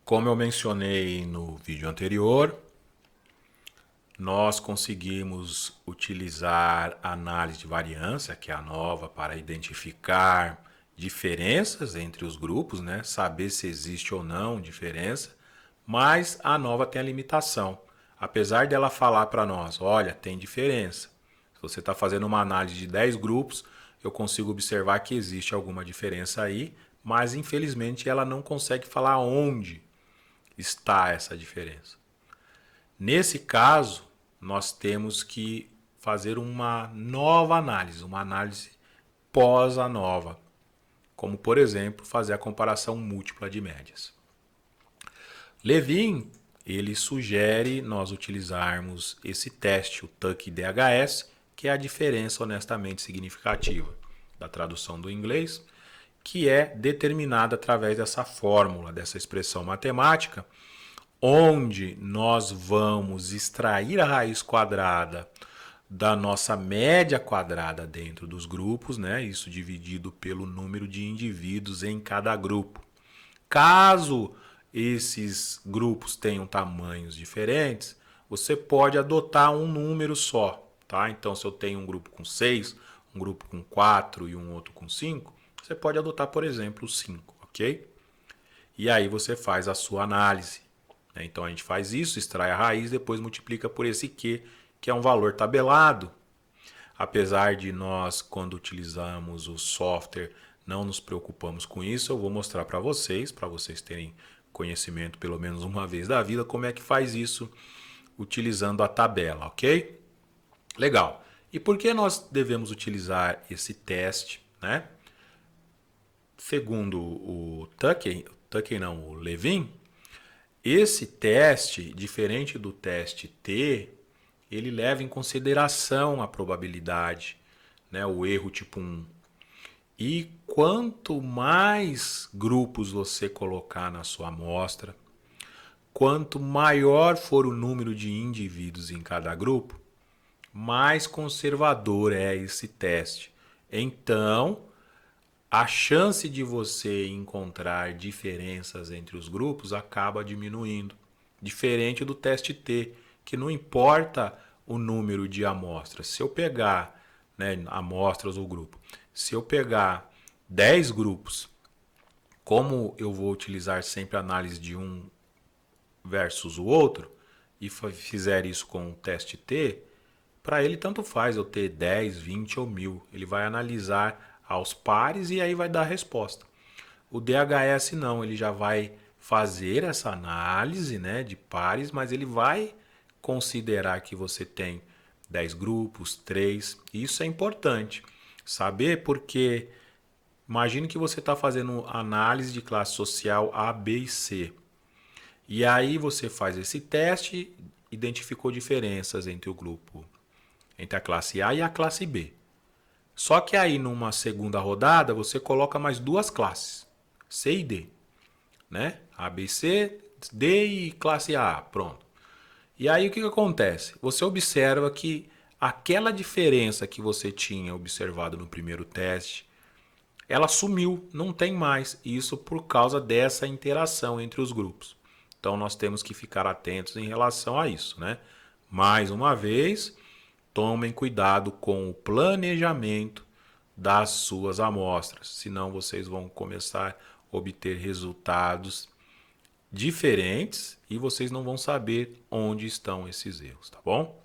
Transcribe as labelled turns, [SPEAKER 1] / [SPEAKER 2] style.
[SPEAKER 1] Como eu mencionei no vídeo anterior, nós conseguimos utilizar a análise de variância, que é a nova, para identificar diferenças entre os grupos, né? Saber se existe ou não diferença, mas a nova tem a limitação. Apesar dela falar para nós, olha, tem diferença. Se você está fazendo uma análise de 10 grupos, eu consigo observar que existe alguma diferença aí, mas infelizmente ela não consegue falar onde está essa diferença. Nesse caso, nós temos que fazer uma análise pós a nova, como por exemplo, fazer a comparação múltipla de médias. Levin, ele sugere nós utilizarmos esse teste, o TUC-DHS, que é a diferença honestamente significativa da tradução do inglês, que é determinada através dessa fórmula, dessa expressão matemática, onde nós vamos extrair a raiz quadrada da nossa média quadrada dentro dos grupos, né? Isso dividido pelo número de indivíduos em cada grupo. Caso esses grupos tenham tamanhos diferentes, você pode adotar um número só, tá? Então, se eu tenho um grupo com 6, um grupo com 4 e um outro com 5, você pode adotar, por exemplo, o 5, ok? E aí você faz a sua análise. Então a gente faz isso, extrai a raiz, depois multiplica por esse Q, que é um valor tabelado. Apesar de nós, quando utilizamos o software, não nos preocupamos com isso, eu vou mostrar para vocês terem conhecimento pelo menos uma vez da vida, como é que faz isso utilizando a tabela, ok? Legal. E por que nós devemos utilizar esse teste, né? Segundo o o Levin, esse teste, diferente do teste T, ele leva em consideração a probabilidade, né, o erro tipo 1. E quanto mais grupos você colocar na sua amostra, quanto maior for o número de indivíduos em cada grupo, mais conservador é esse teste. Então, a chance de você encontrar diferenças entre os grupos acaba diminuindo. Diferente do teste T, que não importa o número de amostras. Se eu pegar, né, amostras ou grupo, se eu pegar 10 grupos, como eu vou utilizar sempre a análise de um versus o outro, e fizer isso com o teste T, para ele tanto faz eu ter 10, 20 ou 1000. Ele vai analisar aos pares e aí vai dar a resposta. O DHS não, ele já vai fazer essa análise, né, de pares, mas ele vai considerar que você tem 10 grupos, 3. Isso é importante saber, porque imagine que você está fazendo análise de classe social A, B e C. E aí você faz esse teste, identificou diferenças entre o grupo, entre a classe A e a classe B. Só que aí numa segunda rodada você coloca mais duas classes, C e D, né? A, B, C, D e classe A, pronto. E aí o que acontece? Você observa que aquela diferença que você tinha observado no primeiro teste, ela sumiu, não tem mais. Isso por causa dessa interação entre os grupos. Então nós temos que ficar atentos em relação a isso, né? Mais uma vez, tomem cuidado com o planejamento das suas amostras, senão vocês vão começar a obter resultados diferentes e vocês não vão saber onde estão esses erros, tá bom?